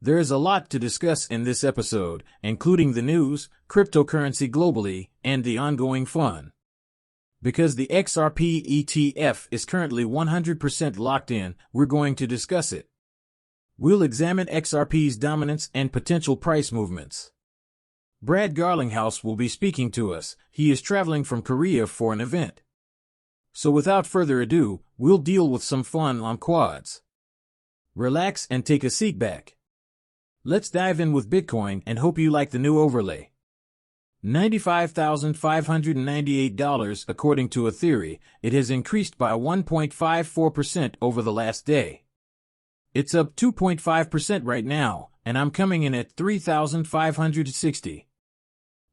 There is a lot to discuss in this episode, including the news, cryptocurrency globally, and the ongoing fun. Because the XRP ETF is currently 100% locked in, we're going to discuss it. We'll examine XRP's dominance and potential price movements. Brad Garlinghouse will be speaking to us. He is traveling from Korea for an event. So without further ado, we'll deal with some fun on quads. Relax and take a seat back. Let's dive in with Bitcoin and hope you like the new overlay. $95,598 according to a theory, it has increased by 1.54% over the last day. It's up 2.5% right now, and I'm coming in at 3,560.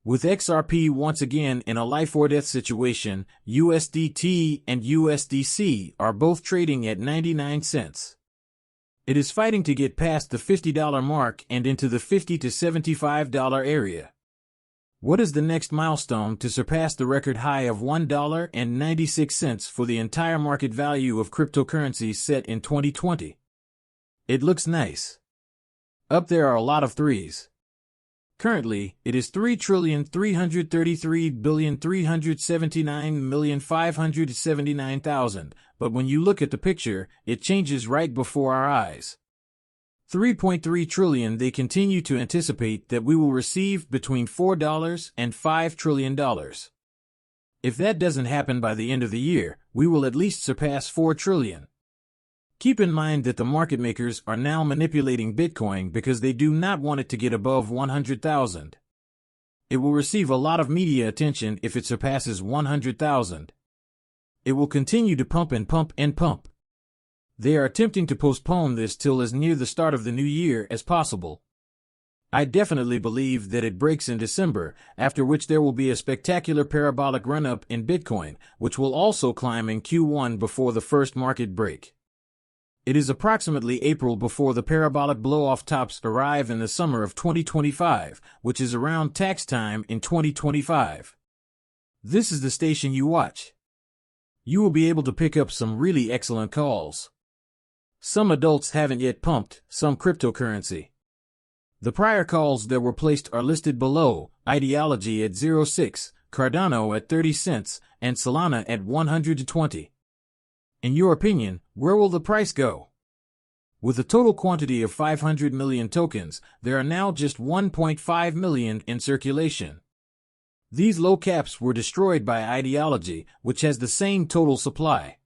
With XRP once again in a life-or-death situation, USDT and USDC are both trading at 99 cents. It is fighting to get past the $50 mark and into the $50 to $75 area. What is the next milestone to surpass the record high of $1.96 for the entire market value of cryptocurrencies set in 2020? It looks nice. Up there are a lot of threes. Currently, it is $3,333,379,579,000, but when you look at the picture, it changes right before our eyes. 3.3 trillion. They continue to anticipate that we will receive between $4 and $5 trillion. If that doesn't happen by the end of the year, we will at least surpass 4 trillion. Keep in mind that the market makers are now manipulating Bitcoin because they do not want it to get above 100,000. It will receive a lot of media attention if it surpasses 100,000. It will continue to pump and pump and pump. They are attempting to postpone this till as near the start of the new year as possible. I definitely believe that it breaks in December, after which there will be a spectacular parabolic run-up in Bitcoin, which will also climb in Q1 before the first market break. It is approximately April before the parabolic blow-off tops arrive in the summer of 2025, which is around tax time in 2025. This is the station you watch. You will be able to pick up some really excellent calls. Some adults haven't yet pumped some cryptocurrency. The prior calls that were placed are listed below: Ideology at 0.6, Cardano at 30 cents, and Solana at 120. In your opinion, where will the price go? With a total quantity of 500 million tokens, there are now just 1.5 million in circulation. These low caps were destroyed by Ideology, which has the same total supply.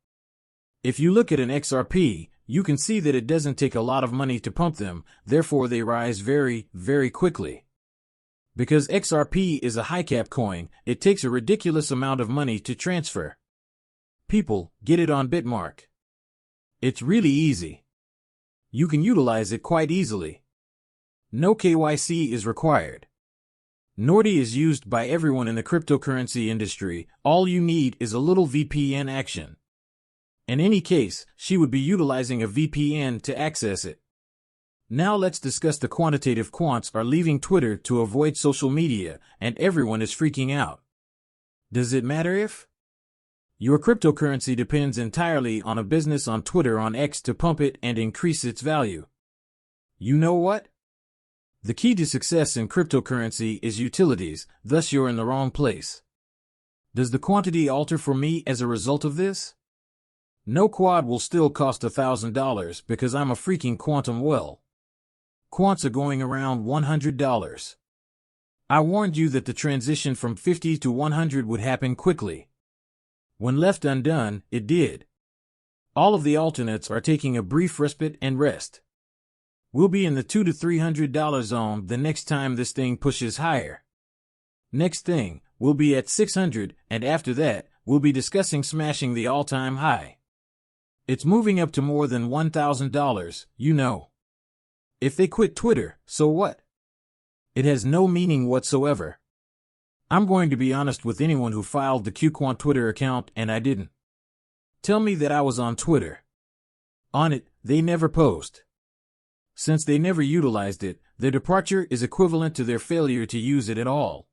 If you look at an XRP, you can see that it doesn't take a lot of money to pump them, therefore they rise very, very quickly. Because XRP is a high cap coin, it takes a ridiculous amount of money to transfer. People, get it on Bitmark. It's really easy. You can utilize it quite easily. No KYC is required. Nordi is used by everyone in the cryptocurrency industry. All you need is a little VPN action. In any case, she would be utilizing a VPN to access it. Now let's discuss the quantitative quants are leaving Twitter to avoid social media, and everyone is freaking out. Does it matter if? Your cryptocurrency depends entirely on a business on Twitter on X to pump it and increase its value. You know what? The key to success in cryptocurrency is utilities, thus you're in the wrong place. Does the quantity alter for me as a result of this? No quad will still cost $1,000 because I'm a freaking quantum well. Quants are going around $100. I warned you that the transition from 50 to 100 would happen quickly. When left undone, it did. All of the alternates are taking a brief respite and rest. We'll be in the $200 to $300 zone the next time this thing pushes higher. Next thing, we'll be at 600, and after that, we'll be discussing smashing the all-time high. It's moving up to more than $1,000, you know. If they quit Twitter, so what? It has no meaning whatsoever. I'm going to be honest with anyone who filed the Quant Twitter account and I didn't. Tell me that I was on Twitter. On it, they never post. Since they never utilized it, their departure is equivalent to their failure to use it at all.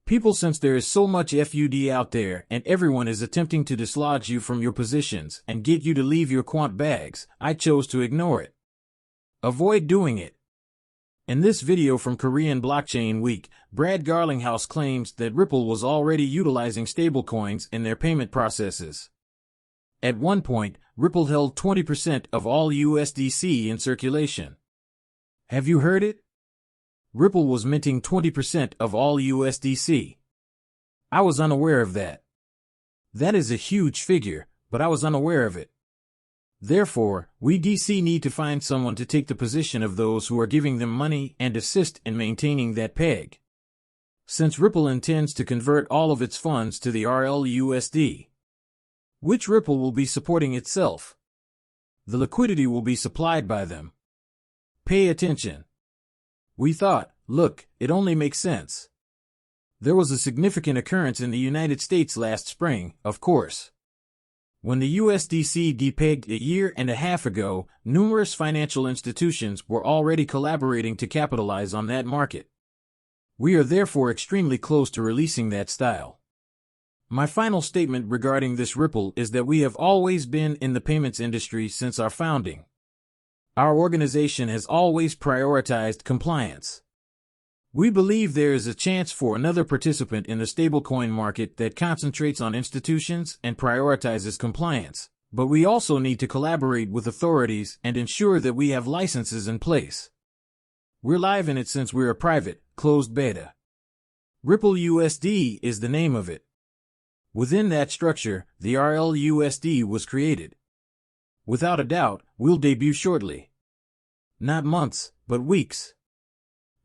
People, since there is so much FUD out there and everyone is attempting to dislodge you from your positions and get you to leave your quant bags, I chose to ignore it. Avoid doing it. In this video from Korean Blockchain Week, Brad Garlinghouse claims that Ripple was already utilizing stablecoins in their payment processes. At one point, Ripple held 20% of all USDC in circulation. Have you heard it? Ripple was minting 20% of all USDC. I was unaware of that. That is a huge figure, but I was unaware of it. Therefore, we DC need to find someone to take the position of those who are giving them money and assist in maintaining that peg. Since Ripple intends to convert all of its funds to the RLUSD, which Ripple will be supporting itself. The liquidity will be supplied by them. Pay attention. We thought, look, it only makes sense. There was a significant occurrence in the United States last spring, of course. When the USDC depegged a year and a half ago, numerous financial institutions were already collaborating to capitalize on that market. We are therefore extremely close to releasing that style. My final statement regarding this Ripple is that we have always been in the payments industry since our founding. Our organization has always prioritized compliance. We believe there is a chance for another participant in the stablecoin market that concentrates on institutions and prioritizes compliance, but we also need to collaborate with authorities and ensure that we have licenses in place. We're live in it since we're a private, closed beta. Ripple USD is the name of it. Within that structure, the RLUSD was created. Without a doubt, we'll debut shortly. Not months, but weeks.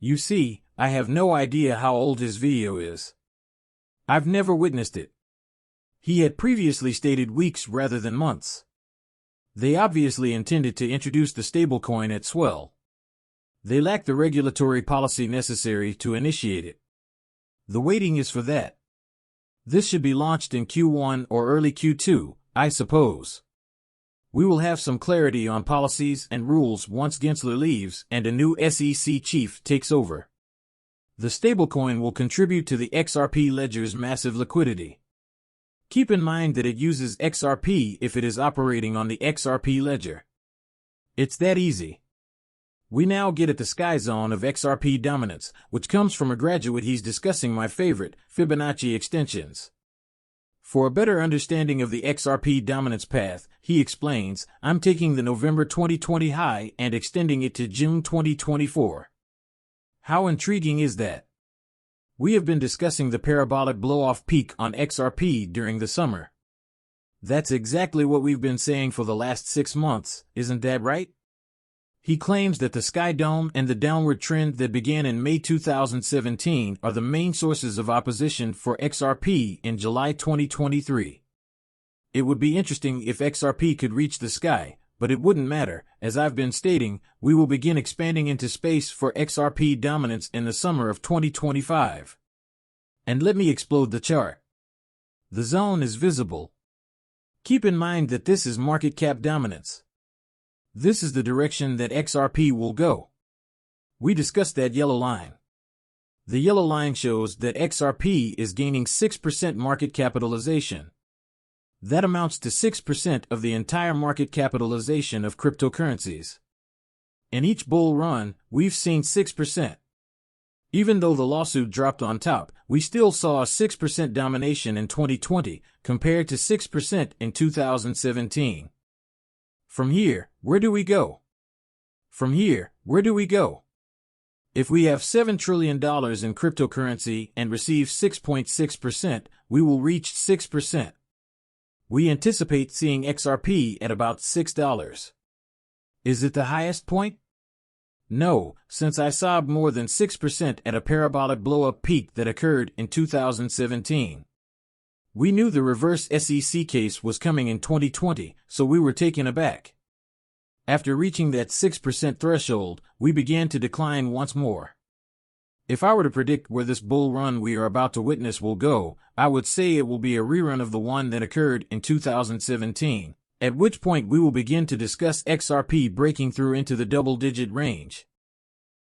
You see, I have no idea how old his video is. I've never witnessed it. He had previously stated weeks rather than months. They obviously intended to introduce the stablecoin at swell. They lack the regulatory policy necessary to initiate it. The waiting is for that. This should be launched in Q1 or early Q2, I suppose. We will have some clarity on policies and rules once Gensler leaves and a new SEC chief takes over. The stablecoin will contribute to the XRP ledger's massive liquidity. Keep in mind that it uses XRP if it is operating on the XRP ledger. It's that easy. We now get at the sky zone of XRP dominance, which comes from a graduate he's discussing my favorite, Fibonacci extensions. For a better understanding of the XRP dominance path, he explains, I'm taking the November 2020 high and extending it to June 2024. How intriguing is that? We have been discussing the parabolic blow-off peak on XRP during the summer. That's exactly what we've been saying for the last 6 months, isn't that right? He claims that the Sky Dome and the downward trend that began in May 2017 are the main sources of opposition for XRP in July 2023. It would be interesting if XRP could reach the sky, but it wouldn't matter. As I've been stating, we will begin expanding into space for XRP dominance in the summer of 2025. And let me explode the chart. The zone is visible. Keep in mind that this is market cap dominance. This is the direction that XRP will go. We discussed that yellow line. The yellow line shows that XRP is gaining 6% market capitalization. That amounts to 6% of the entire market capitalization of cryptocurrencies. In each bull run, we've seen 6%. Even though the lawsuit dropped on top, we still saw a 6% domination in 2020 compared to 6% in 2017. From here, where do we go? From here, where do we go? If we have $7 trillion in cryptocurrency and receive 6.6%, we will reach 6%. We anticipate seeing XRP at about $6. Is it the highest point? No, since I saw more than 6% at a parabolic blow-up peak that occurred in 2017. We knew the reverse SEC case was coming in 2020, so we were taken aback. After reaching that 6% threshold, we began to decline once more. If I were to predict where this bull run we are about to witness will go, I would say it will be a rerun of the one that occurred in 2017, at which point we will begin to discuss XRP breaking through into the double-digit range.